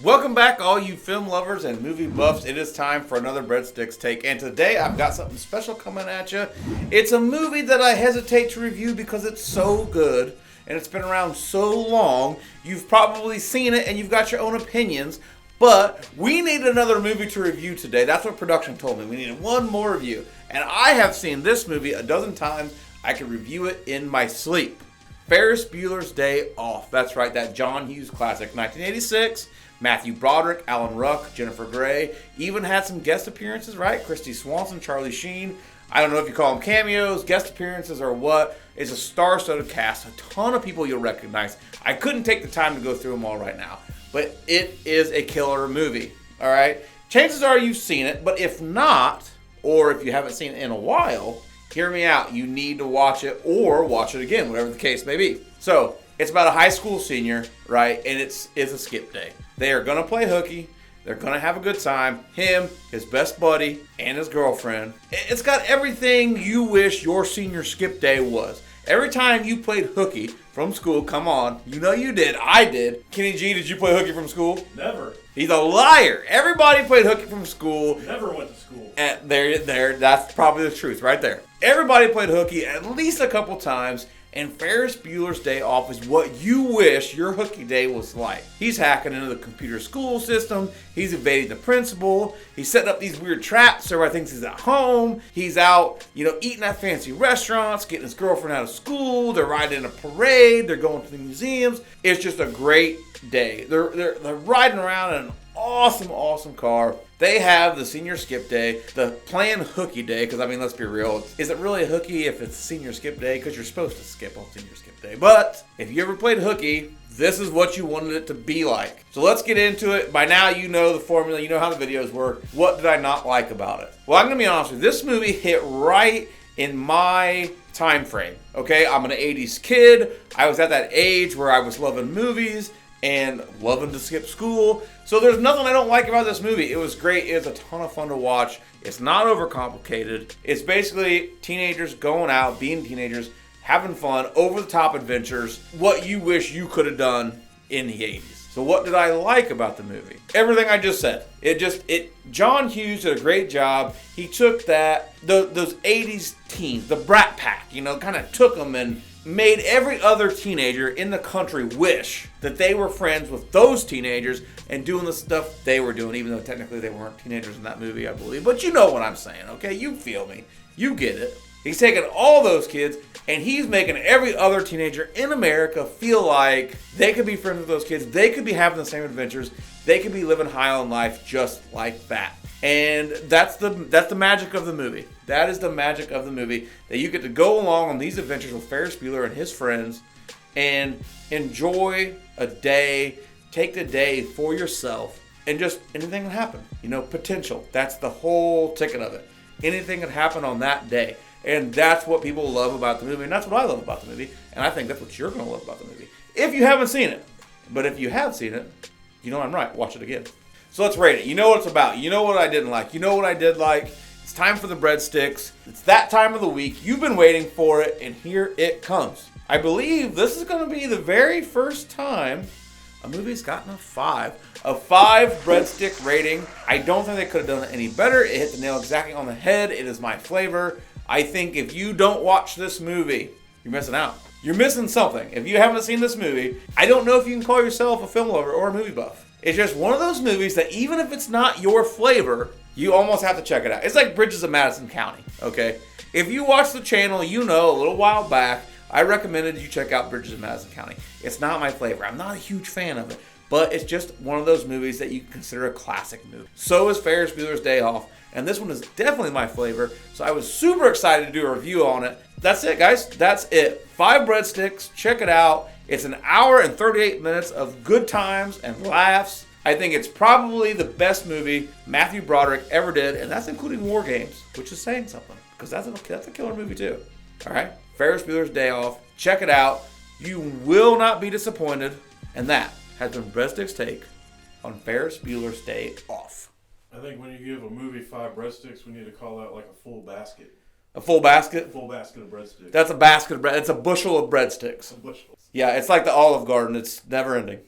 Welcome back, all you film lovers and movie buffs. It is time for another Breadsticks take, and today I've got something special coming at you. It's a movie that I hesitate to review because it's so good, and it's been around so long. You've probably seen it, and you've got your own opinions, but we need another movie to review today. That's what production told me. We needed one more review, and I have seen this movie a dozen times. I could review it in my sleep. Ferris Bueller's Day Off. That's right, that John Hughes classic, 1986. Matthew Broderick, Alan Ruck, Jennifer Grey, even had some guest appearances, right? Christy Swanson, Charlie Sheen. I don't know if you call them cameos, guest appearances, or what. It's a star-studded cast, a ton of people you'll recognize. I couldn't take the time to go through them all right now, but it is a killer movie, all right? Chances are you've seen it, but if not, or if you haven't seen it in a while, hear me out. You need to watch it or watch it again, whatever the case may be. So, it's about a high school senior, right? And it's a skip day. They are going to play hooky. They're going to have a good time. Him, his best buddy, and his girlfriend. It's got everything you wish your senior skip day was. Every time you played hooky from school, come on, you know you did. I did. Kenny G, did you play hooky from school? Never. He's a liar. Everybody played hooky from school. Never went to school. And there. That's probably the truth right there. Everybody played hooky at least a couple times. And Ferris Bueller's Day Off is what you wish your hooky day was like. He's hacking into the computer school system. He's evading the principal. He's setting up these weird traps so everybody thinks he's at home. He's out, eating at fancy restaurants, getting his girlfriend out of school. They're riding in a parade. They're going to the museums. It's just a great day. They're riding around in an awesome car. They have the senior skip day, the planned hooky day, because let's be real. Is it really a hooky if it's senior skip day? Because you're supposed to skip on senior skip day. But if you ever played hooky, this is what you wanted it to be like. So let's get into it. By now you know the formula, you know how the videos work. What did I not like about it? Well, I'm going to be honest with you. This movie hit right in my time frame. Okay, I'm an 80s kid. I was at that age where I was loving movies and loving to skip school. So there's nothing I don't like about this movie. It was great. It was a ton of fun to watch. It's not overcomplicated. It's basically teenagers going out, being teenagers, having fun, over-the-top adventures, what you wish you could have done in the 80s. So what did I like about the movie? Everything I just said. John Hughes did a great job. He took those 80s teens, the Brat Pack, kind of took them and made every other teenager in the country wish that they were friends with those teenagers and doing the stuff they were doing, even though technically they weren't teenagers in that movie, I believe. But you know what I'm saying, okay? You feel me. You get it. He's taking all those kids and he's making every other teenager in America feel like they could be friends with those kids. They could be having the same adventures. They could be living high on life just like that. And that's the magic of the movie. That is the magic of the movie, that you get to go along on these adventures with Ferris Bueller and his friends and enjoy a day, take the day for yourself, and just anything can happen. Potential. That's the whole ticket of it. Anything can happen on that day. And that's what people love about the movie, and that's what I love about the movie, and I think that's what you're going to love about the movie. If you haven't seen it. But if you have seen it, you know I'm right. Watch it again. So let's rate it. You know what it's about. You know what I didn't like. You know what I did like. It's time for the breadsticks. It's that time of the week. You've been waiting for it, and here it comes. I believe this is going to be the very first time a movie's gotten a 5 breadstick rating. I don't think they could have done it any better. It hit the nail exactly on the head. It is my flavor. I think if you don't watch this movie, you're missing out. You're missing something. If you haven't seen this movie, I don't know if you can call yourself a film lover or a movie buff. It's just one of those movies that even if it's not your flavor, you almost have to check it out. It's like Bridges of Madison County, okay? If you watch the channel, a little while back, I recommended you check out Bridges of Madison County. It's not my flavor. I'm not a huge fan of it, but it's just one of those movies that you can consider a classic movie. So is Ferris Bueller's Day Off, and this one is definitely my flavor, so I was super excited to do a review on it. That's it, guys. That's it. 5 breadsticks. Check it out. It's an hour and 38 minutes of good times and laughs. I think it's probably the best movie Matthew Broderick ever did, and that's including War Games, which is saying something, because that's a killer movie too. All right? Ferris Bueller's Day Off. Check it out. You will not be disappointed. And that has been Breadsticks' take on Ferris Bueller's Day Off. I think when you give a movie 5 breadsticks, we need to call that like a full basket. A full basket? A full basket of breadsticks. That's a basket of bread. It's a bushel of breadsticks. A bushel. Yeah, it's like the Olive Garden. It's never ending.